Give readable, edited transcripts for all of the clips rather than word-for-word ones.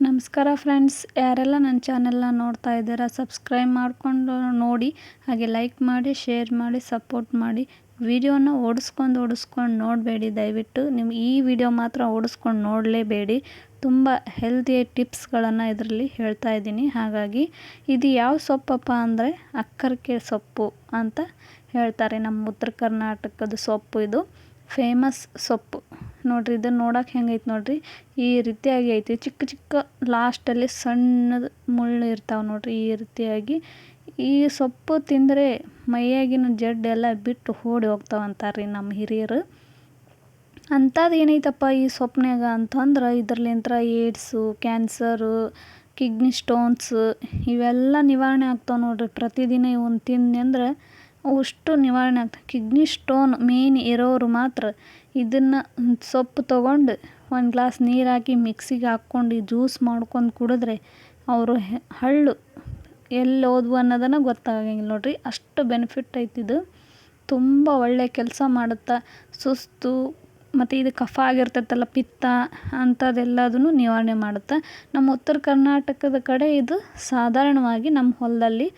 ನಮಸ್ಕಾರ ಫ್ರೆಂಡ್ಸ್, ಯಾರೆಲ್ಲ ನನ್ನ ಚಾನೆಲ್ನ ನೋಡ್ತಾ ಇದ್ದೀರಾ ಸಬ್ಸ್ಕ್ರೈಬ್ ಮಾಡಿಕೊಂಡು ನೋಡಿ, ಹಾಗೆ ಲೈಕ್ ಮಾಡಿ, ಶೇರ್ ಮಾಡಿ, ಸಪೋರ್ಟ್ ಮಾಡಿ. ವಿಡಿಯೋನ ಓಡಿಸ್ಕೊಂಡು ನೋಡಬೇಡಿ. ದಯವಿಟ್ಟು ನೀವು ಈ ವಿಡಿಯೋ ಮಾತ್ರ ಓಡಿಸ್ಕೊಂಡು ನೋಡಲೇಬೇಡಿ. ತುಂಬ ಹೆಲ್ದಿ ಟಿಪ್ಸ್ಗಳನ್ನು ಇದರಲ್ಲಿ ಹೇಳ್ತಾ ಇದ್ದೀನಿ. ಹಾಗಾಗಿ ಇದು ಯಾವ ಸೊಪ್ಪಪ್ಪ ಅಂದರೆ ಅಕ್ಕರ್ಕೆ ಸೊಪ್ಪು ಅಂತ ಹೇಳ್ತಾರೆ. ನಮ್ಮ ಉತ್ತರ ಕರ್ನಾಟಕದ ಸೊಪ್ಪು. ಇದು ಫೇಮಸ್ ಸೊಪ್ಪು ನೋಡ್ರಿ. ಇದನ್ನು ನೋಡೋಕೆ ಹೆಂಗೈತೆ ನೋಡ್ರಿ, ಈ ರೀತಿಯಾಗಿ ಐತಿ. ಚಿಕ್ಕ ಚಿಕ್ಕ ಲಾಸ್ಟಲ್ಲಿ ಸಣ್ಣದು ಮುಳ್ಳು ಇರ್ತಾವೆ ನೋಡ್ರಿ. ಈ ರೀತಿಯಾಗಿ ಈ ಸೊಪ್ಪು ತಿಂದರೆ ಮೈಯಾಗಿನ ಜಡ್ಡೆಲ್ಲ ಬಿಟ್ಟು ಓಡಿ ಹೋಗ್ತಾವಂತಾರೆ ನಮ್ಮ ಹಿರಿಯರು. ಅಂಥದ್ದು ಏನೈತಪ್ಪ ಈ ಸೊಪ್ಪಿನಾಗ ಅಂತಂದ್ರೆ, ಇದರ್ಲಿಂತ್ರ ಏಡ್ಸು, ಕ್ಯಾನ್ಸರು, ಕಿಡ್ನಿ ಸ್ಟೋನ್ಸ್ ಇವೆಲ್ಲ ನಿವಾರಣೆ ಆಗ್ತಾವೆ ನೋಡ್ರಿ. ಪ್ರತಿದಿನ ಇವನ್ನ ತಿಂದು ಅಂದ್ರೆ ಅಷ್ಟು ನಿವಾರಣೆ ಆಗ್ತದೆ. ಕಿಡ್ನಿ ಸ್ಟೋನ್ ಮೇನ್ ಇರೋರು ಮಾತ್ರ ಇದನ್ನು ಸೊಪ್ಪು ತೊಗೊಂಡು ಒಂದು ಗ್ಲಾಸ್ ನೀರು ಹಾಕಿ ಮಿಕ್ಸಿಗೆ ಹಾಕ್ಕೊಂಡು ಜ್ಯೂಸ್ ಮಾಡ್ಕೊಂಡು ಕುಡಿದ್ರೆ ಅವರು ಹಳ್ಳು ಎಲ್ಲಿ ಹೋದ್ವು ಅನ್ನೋದನ್ನು ಗೊತ್ತಾಗಂಗಿಲ್ಲ ನೋಡ್ರಿ. ಅಷ್ಟು ಬೆನಿಫಿಟ್ ಐತಿದು. ತುಂಬ ಒಳ್ಳೆಯ ಕೆಲಸ ಮಾಡುತ್ತಾ. ಸುಸ್ತು ಮತ್ತು ಇದು ಕಫ ಆಗಿರ್ತೈತಲ್ಲ, ಪಿತ್ತ ಅಂಥದ್ದೆಲ್ಲದನ್ನು ನಿವಾರಣೆ ಮಾಡುತ್ತೆ. ನಮ್ಮ ಉತ್ತರ ಕರ್ನಾಟಕದ ಕಡೆ ಇದು ಸಾಧಾರಣವಾಗಿ ನಮ್ಮ ಹೊಲದಲ್ಲಿ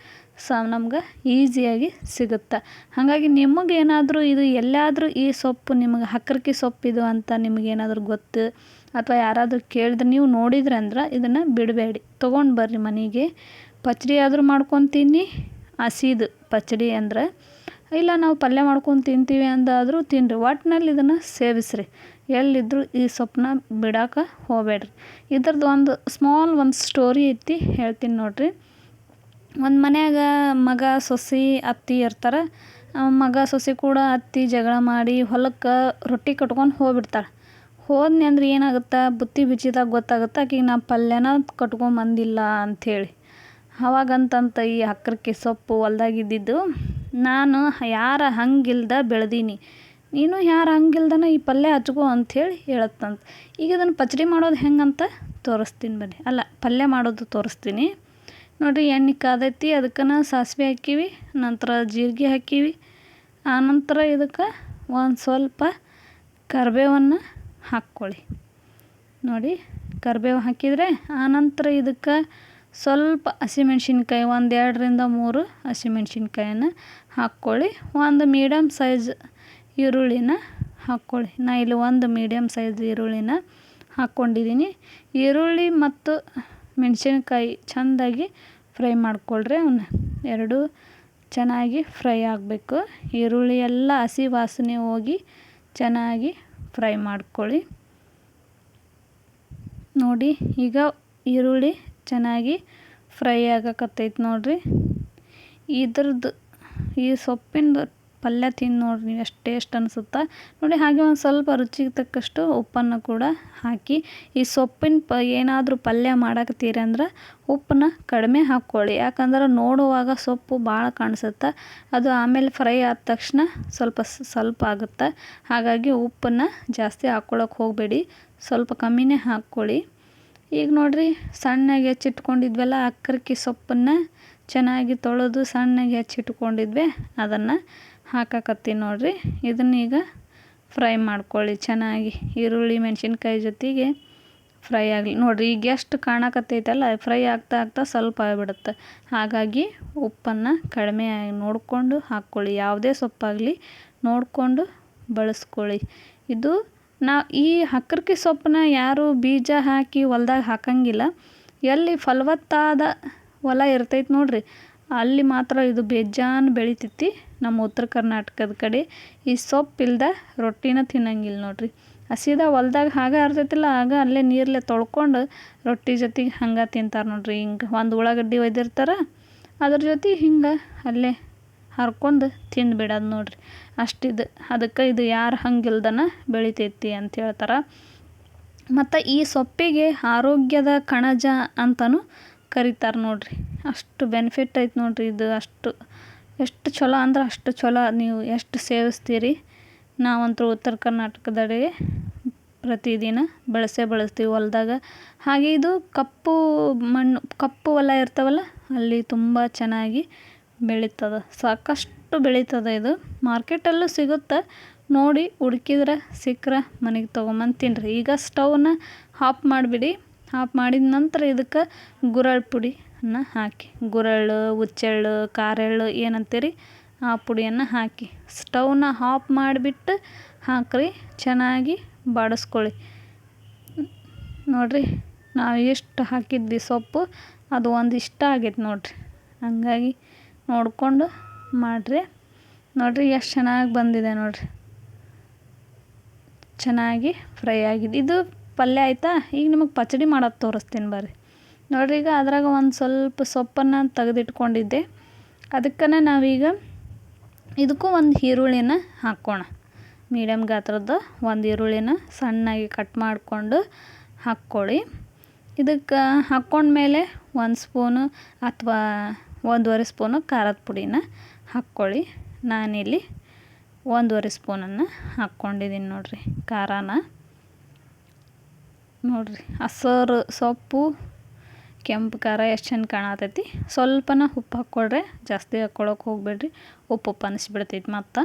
ನಮ್ಗೆ ಈಸಿಯಾಗಿ ಸಿಗುತ್ತೆ. ಹಾಗಾಗಿ ನಿಮಗೇನಾದರೂ ಇದು ಎಲ್ಲಾದರೂ ಈ ಸೊಪ್ಪು ನಿಮಗೆ ಹಕ್ಕರ್ಕಿ ಸೊಪ್ಪಿದು ಅಂತ ನಿಮಗೇನಾದರೂ ಗೊತ್ತು ಅಥವಾ ಯಾರಾದರೂ ಕೇಳಿದ್ರೆ ನೀವು ನೋಡಿದ್ರೆ ಅಂದ್ರೆ ಇದನ್ನು ಬಿಡಬೇಡಿ, ತೊಗೊಂಡು ಬರ್ರಿ ಮನೆಗೆ. ಪಚ್ಚಡಿ ಆದರೂ ಮಾಡ್ಕೊಂಡು ತಿನ್ನಿ. ಹಸಿದು ಪಚ್ಚಡಿ ಅಂದ್ರೆ ಇಲ್ಲ ನಾವು ಪಲ್ಯ ಮಾಡ್ಕೊಂಡು ತಿಂತೀವಿ ಅಂದಾದರೂ ತಿನ್ನಿರಿ. ಒಟ್ಟಿನಲ್ಲಿ ಇದನ್ನು ಸೇವಿಸ್ರಿ. ಎಲ್ಲಿದ್ದರೂ ಈ ಸೊಪ್ಪನ್ನ ಬಿಡೋಕೆ ಹೋಗಬೇಡ್ರಿ. ಇದ್ರದ್ದು ಒಂದು ಸ್ಟೋರಿ ಐತಿ, ಹೇಳ್ತೀನಿ ನೋಡ್ರಿ. ಒಂದು ಮನ್ಯಾಗ ಮಗ ಸೊಸೆ ಅತ್ತಿ ಇರ್ತಾರೆ. ಮಗ ಸೊಸೆ ಕೂಡ ಅತ್ತಿ ಜಗಳ ಮಾಡಿ ಹೊಲಕ್ಕೆ ರೊಟ್ಟಿ ಕಟ್ಕೊಂಡು ಹೋಗ್ಬಿಡ್ತಾಳೆ. ಹೋದ್ನಿ ಅಂದ್ರೆ ಏನಾಗುತ್ತೆ, ಬುತ್ತಿ ಬಿಚ್ಚಿದಾಗ ಗೊತ್ತಾಗುತ್ತೆ ಆಕೆಗೆ ನಾ ಪಲ್ಯನ ಕಟ್ಕೊಂಬಂದಿಲ್ಲ ಅಂಥೇಳಿ. ಅವಾಗಂತಂತ ಈ ಹಕ್ಕರ್ಕಿ ಸೊಪ್ಪು ಹೊಲ್ದಾಗಿದ್ದಿದ್ದು, ನಾನು ಯಾರ ಹಂಗಿಲ್ದ ಬೆಳೆದೀನಿ, ನೀನು ಯಾರು ಹಂಗಿಲ್ದನ ಈ ಪಲ್ಯ ಹಚ್ಕೋ ಅಂಥೇಳಿ ಹೇಳತ್ತಂತ. ಈಗ ಇದನ್ನು ಪಚ್ಚಡಿ ಮಾಡೋದು ಹೆಂಗಂತ ತೋರಿಸ್ತೀನಿ ಬನ್ನಿ. ಅಲ್ಲ, ಪಲ್ಯ ಮಾಡೋದು ತೋರಿಸ್ತೀನಿ ನೋಡಿರಿ. ಎಣ್ಣೆ ಕಾದೈತಿ, ಅದಕ್ಕೆ ಸಾಸಿವೆ ಹಾಕೀವಿ, ನಂತರ ಜೀರಿಗೆ ಹಾಕೀವಿ. ಆನಂತರ ಇದಕ್ಕೆ ಒಂದು ಸ್ವಲ್ಪ ಕರಿಬೇವನ್ನು ಹಾಕ್ಕೊಳ್ಳಿ ನೋಡಿ. ಕರಿಬೇವು ಹಾಕಿದರೆ ಆನಂತರ ಇದಕ್ಕೆ ಸ್ವಲ್ಪ ಹಸಿಮೆಣ್ಸಿನ್ಕಾಯಿ, 2-3 ಹಸಿಮೆಣ್ಸಿನ್ಕಾಯನ್ನು ಹಾಕ್ಕೊಳ್ಳಿ. ಒಂದು ಮೀಡಿಯಮ್ ಸೈಜ್ ಈರುಳ್ಳಿನ ಹಾಕ್ಕೊಳ್ಳಿ. ನಾ ಇಲ್ಲಿ ಒಂದು ಮೀಡಿಯಮ್ ಸೈಜ್ ಈರುಳ್ಳಿನ ಹಾಕ್ಕೊಂಡಿದ್ದೀನಿ. ಈರುಳ್ಳಿ ಮತ್ತು ಮೆಣಸಿನ್ಕಾಯಿ ಚೆಂದಾಗಿ ಫ್ರೈ ಮಾಡ್ಕೊಳ್ರಿ. ಅವನ್ನ ಎರಡೂ ಚೆನ್ನಾಗಿ ಫ್ರೈ ಆಗಬೇಕು. ಈರುಳ್ಳಿ ಎಲ್ಲ ಹಸಿ ವಾಸನೆ ಹೋಗಿ ಚೆನ್ನಾಗಿ ಫ್ರೈ ಮಾಡ್ಕೊಳ್ಳಿ ನೋಡಿ. ಈಗ ಈರುಳ್ಳಿ ಚೆನ್ನಾಗಿ ಫ್ರೈ ಆಗಕತ್ತೈತೆ ನೋಡ್ರಿ. ಇದ್ರದ್ದು ಈ ಸೊಪ್ಪಿಂದು ಪಲ್ಯ ತಿಂದು ನೋಡ್ರಿ ನೀವು ಎಷ್ಟು ಟೇಸ್ಟ್ ಅನಿಸುತ್ತಾ ನೋಡಿ. ಹಾಗೆ ಒಂದು ಸ್ವಲ್ಪ ರುಚಿಗೆ ತಕ್ಕಷ್ಟು ಉಪ್ಪನ್ನು ಕೂಡ ಹಾಕಿ, ಈ ಸೊಪ್ಪಿನ ಏನಾದರೂ ಪಲ್ಯ ಮಾಡಕತ್ತೀರಿ ಅಂದ್ರೆ ಉಪ್ಪನ್ನ ಕಡಿಮೆ ಹಾಕ್ಕೊಳ್ಳಿ. ಯಾಕಂದ್ರೆ ನೋಡುವಾಗ ಸೊಪ್ಪು ಭಾಳ ಕಾಣಿಸುತ್ತೆ, ಅದು ಆಮೇಲೆ ಫ್ರೈ ಆದ ತಕ್ಷಣ ಸ್ವಲ್ಪ ಆಗುತ್ತೆ. ಹಾಗಾಗಿ ಉಪ್ಪನ್ನು ಜಾಸ್ತಿ ಹಾಕ್ಕೊಳಕ್ಕೆ ಹೋಗಬೇಡಿ, ಸ್ವಲ್ಪ ಕಮ್ಮಿನೇ ಹಾಕ್ಕೊಳ್ಳಿ. ಈಗ ನೋಡಿರಿ, ಸಣ್ಣಗೆ ಹೆಚ್ಚಿಟ್ಕೊಂಡಿದ್ವಲ್ಲ ಅಕ್ಕರ್ಕಿ ಸೊಪ್ಪನ್ನು ಚೆನ್ನಾಗಿ ತೊಳೆದು ಸಣ್ಣಗೆ ಹೆಚ್ಚಿಟ್ಕೊಂಡಿದ್ವಿ, ಅದನ್ನು ಹಾಕಕತ್ತೀನಿ ನೋಡಿರಿ. ಇದನ್ನೀಗ ಫ್ರೈ ಮಾಡ್ಕೊಳ್ಳಿ ಚೆನ್ನಾಗಿ. ಈರುಳ್ಳಿ ಮೆಣಸಿನ್ಕಾಯಿ ಜೊತೆಗೆ ಫ್ರೈ ಆಗಲಿ ನೋಡಿರಿ. ಈಗ ಎಷ್ಟು ಕಾಣಕತ್ತೈತಲ್ಲ, ಫ್ರೈ ಆಗ್ತಾ ಸ್ವಲ್ಪ ಆಗಿಬಿಡುತ್ತೆ. ಹಾಗಾಗಿ ಉಪ್ಪನ್ನು ಕಡಿಮೆ ನೋಡಿಕೊಂಡು ಹಾಕ್ಕೊಳ್ಳಿ. ಯಾವುದೇ ಸೊಪ್ಪಾಗಲಿ ನೋಡಿಕೊಂಡು ಬಳಸ್ಕೊಳ್ಳಿ. ಇದು ಈ ಹಕ್ಕರ್ಕಿ ಸೊಪ್ಪನ್ನ ಯಾರು ಬೀಜ ಹಾಕಿ ಹೊಲ್ದಾಗ ಹಾಕಂಗಿಲ್ಲ. ಎಲ್ಲಿ ಫಲವತ್ತಾದ ಹೊಲ ಇರ್ತೈತೆ ನೋಡ್ರಿ, ಅಲ್ಲಿ ಮಾತ್ರ ಇದು ಬೇಜಾನ್ ಬೆಳಿತೈತಿ. ನಮ್ಮ ಉತ್ತರ ಕರ್ನಾಟಕದ ಕಡೆ ಈ ಸೊಪ್ಪಿಲ್ದ ರೊಟ್ಟಿನ ತಿನ್ನಂಗಿಲ್ಲ ನೋಡ್ರಿ. ಹಸಿದ ಹೊಲ್ದಾಗ ಹಾಗೆ ಇರ್ತೈತಿಲ್ಲ, ಆಗ ಅಲ್ಲೇ ನೀರಲ್ಲೇ ತೊಳ್ಕೊಂಡು ರೊಟ್ಟಿ ಜೊತೆಗೆ ಹಂಗೆ ತಿಂತಾರೆ ನೋಡ್ರಿ. ಹಿಂಗೆ ಒಂದು ಉಳ್ಳಾಗಡ್ಡಿ ಒಯ್ದಿರ್ತಾರೆ, ಅದ್ರ ಜೊತೆ ಹಿಂಗೆ ಅಲ್ಲೇ ಹರ್ಕೊಂಡು ತಿಂದುಬಿಡೋದು ನೋಡ್ರಿ. ಅಷ್ಟಿದು. ಅದಕ್ಕೆ ಇದು ಯಾರು ಹಂಗಿಲ್ದನ ಬೆಳಿತೈತಿ ಅಂತ ಹೇಳ್ತಾರೆ. ಮತ್ತು ಈ ಸೊಪ್ಪಿಗೆ ಆರೋಗ್ಯದ ಕಣಜ ಅಂತಲೂ ಕರೀತಾರೆ ನೋಡ್ರಿ. ಅಷ್ಟು ಬೆನಿಫಿಟ್ ಐತೆ ನೋಡ್ರಿ ಇದು. ಎಷ್ಟು ಚಲೋ ಅಂದ್ರೆ ಅಷ್ಟು ಚಲೋ. ನೀವು ಎಷ್ಟು ಸೇವಿಸ್ತೀರಿ. ನಾವಂತೂ ಉತ್ತರ ಕರ್ನಾಟಕದಡೆಗೆ ಪ್ರತಿದಿನ ಬಳಸ್ತೀವಿ ಹೊಲ್ದಾಗ. ಹಾಗೆ ಇದು ಕಪ್ಪು ಮಣ್ಣು, ಕಪ್ಪು ಹೊಲ ಇರ್ತಾವಲ್ಲ, ಅಲ್ಲಿ ತುಂಬ ಚೆನ್ನಾಗಿ ಬೆಳೀತದೆ, ಸಾಕಷ್ಟು ಬೆಳೀತದೆ. ಇದು ಮಾರ್ಕೆಟಲ್ಲೂ ಸಿಗುತ್ತೆ ನೋಡಿ. ಹುಡುಕಿದ್ರೆ ಸಿಕ್ಕರೆ ಮನೆಗೆ ತೊಗೊಂಬಂದು ತಿನ್ನಿರಿ. ಈಗ ಸ್ಟವ್ನ ಆಫ್ ಮಾಡಿಬಿಡಿ. ಹಾಫ್ ಮಾಡಿದ ನಂತರ ಇದಕ್ಕೆ ಗುರಳ್ ಪುಡಿಯನ್ನು ಹಾಕಿ ಗುರಳ್ಳು ಹುಚ್ಚೆಳ್ಳು ಕಾರೆಳ್ಳು ಏನಂತೀರಿ ಆ ಪುಡಿಯನ್ನು ಹಾಕಿ ಸ್ಟವ್ನ ಆಫ್ ಮಾಡಿಬಿಟ್ಟು ಹಾಕ್ರಿ, ಚೆನ್ನಾಗಿ ಬಾಡಿಸ್ಕೊಳ್ಳಿ. ನೋಡಿರಿ ನಾವು ಎಷ್ಟು ಹಾಕಿದ್ವಿ ಸೊಪ್ಪು ಅದು ಒಂದಿಷ್ಟ ಆಗೈತೆ ನೋಡಿರಿ. ಹಂಗಾಗಿ ನೋಡಿಕೊಂಡು ಮಾಡಿರಿ. ನೋಡಿರಿ ಎಷ್ಟು ಚೆನ್ನಾಗಿ ಬಂದಿದೆ ನೋಡಿರಿ, ಚೆನ್ನಾಗಿ ಫ್ರೈ ಆಗಿದೆ. ಇದು ಪಲ್ಯ ಆಯಿತಾ. ಈಗ ನಿಮಗೆ ಪಚಡಿ ಮಾಡೋದು ತೋರಿಸ್ತೀನಿ ಬರ್ರಿ. ನೋಡಿರಿ ಈಗ ಅದ್ರಾಗ ಒಂದು ಸ್ವಲ್ಪ ಸೊಪ್ಪನ್ನು ತೆಗೆದಿಟ್ಕೊಂಡಿದ್ದೆ. ಅದಕ್ಕೇ ನಾವೀಗ ಇದಕ್ಕೂ ಒಂದು ಈರುಳ್ಳಿನ ಹಾಕ್ಕೋಣ. ಮೀಡಿಯಮ್ ಗಾತ್ರದ ಒಂದು ಈರುಳ್ಳಿನ ಸಣ್ಣಾಗಿ ಕಟ್ ಮಾಡಿಕೊಂಡು ಹಾಕ್ಕೊಳ್ಳಿ. ಇದಕ್ಕೆ ಹಾಕ್ಕೊಂಡ್ಮೇಲೆ 1 ಸ್ಪೂನು ಅಥವಾ 1.5 ಸ್ಪೂನು ಖಾರದ ಪುಡಿನ ಹಾಕ್ಕೊಳ್ಳಿ. ನಾನಿಲ್ಲಿ 1.5 ಸ್ಪೂನನ್ನು ಹಾಕ್ಕೊಂಡಿದ್ದೀನಿ ನೋಡಿರಿ ಖಾರನ. ನೋಡಿರಿ ಹಸಿರು ಸೊಪ್ಪು ಕೆಂಪು ಖಾರ ಎಷ್ಟು ಚೆಂದ ಕಾಣತೈತಿ. ಸ್ವಲ್ಪನ ಉಪ್ಪು ಹಾಕ್ಕೊಳ್ರಿ, ಜಾಸ್ತಿ ಹಾಕ್ಕೊಳಕ್ಕೆ ಹೋಗ್ಬೇಡ್ರಿ, ಉಪ್ಪು ಅನಿಸ್ಬಿಡ್ತೈತಿ ಮತ್ತು.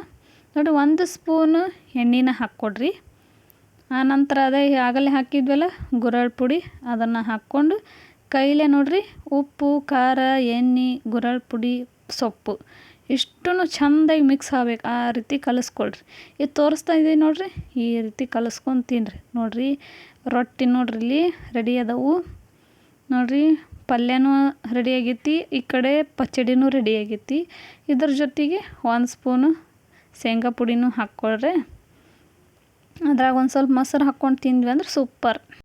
ನೋಡಿ 1 ಸ್ಪೂನು ಎಣ್ಣೆನ ಹಾಕ್ಕೊಡ್ರಿ. ಆನಂತರ ಅದೇ ಆಗಲೇ ಹಾಕಿದ್ವಲ್ಲ ಗುರಳ್ ಪುಡಿ ಅದನ್ನು ಹಾಕ್ಕೊಂಡು ಕೈಲೇ ನೋಡಿರಿ ಉಪ್ಪು ಖಾರ ಎಣ್ಣೆ ಗುರಳ್ ಪುಡಿ ಸೊಪ್ಪು ಇಷ್ಟೂ ಚೆಂದಾಗಿ ಮಿಕ್ಸ್ ಆಗ್ಬೇಕು. ಆ ರೀತಿ ಕಲಿಸ್ಕೊಳ್ರಿ. ಇದು ತೋರಿಸ್ತಾ ಇದ್ದೀನಿ ನೋಡಿರಿ, ಈ ರೀತಿ ಕಲಿಸ್ಕೊಂಡು ತಿನ್ನಿರಿ. ನೋಡಿರಿ ರೊಟ್ಟಿ ನೋಡಿರಿ ಇಲ್ಲಿ ರೆಡಿ ಅದಾವು. ನೋಡಿರಿ ಪಲ್ಯನೂ ರೆಡಿ ಆಗೈತಿ, ಈ ಕಡೆ ಪಚಡಿನೂ ರೆಡಿ ಆಗೈತಿ. ಇದ್ರ ಜೊತೆಗೆ 1 ಸ್ಪೂನು ಶೇಂಗಾ ಪುಡಿನೂ ಹಾಕ್ಕೊಳ್ರಿ. ಅದ್ರಾಗ ಒಂದು ಸ್ವಲ್ಪ ಮೊಸರು ಹಾಕ್ಕೊಂಡು ತಿಂದ್ವಿ ಅಂದ್ರೆ ಸೂಪರ್.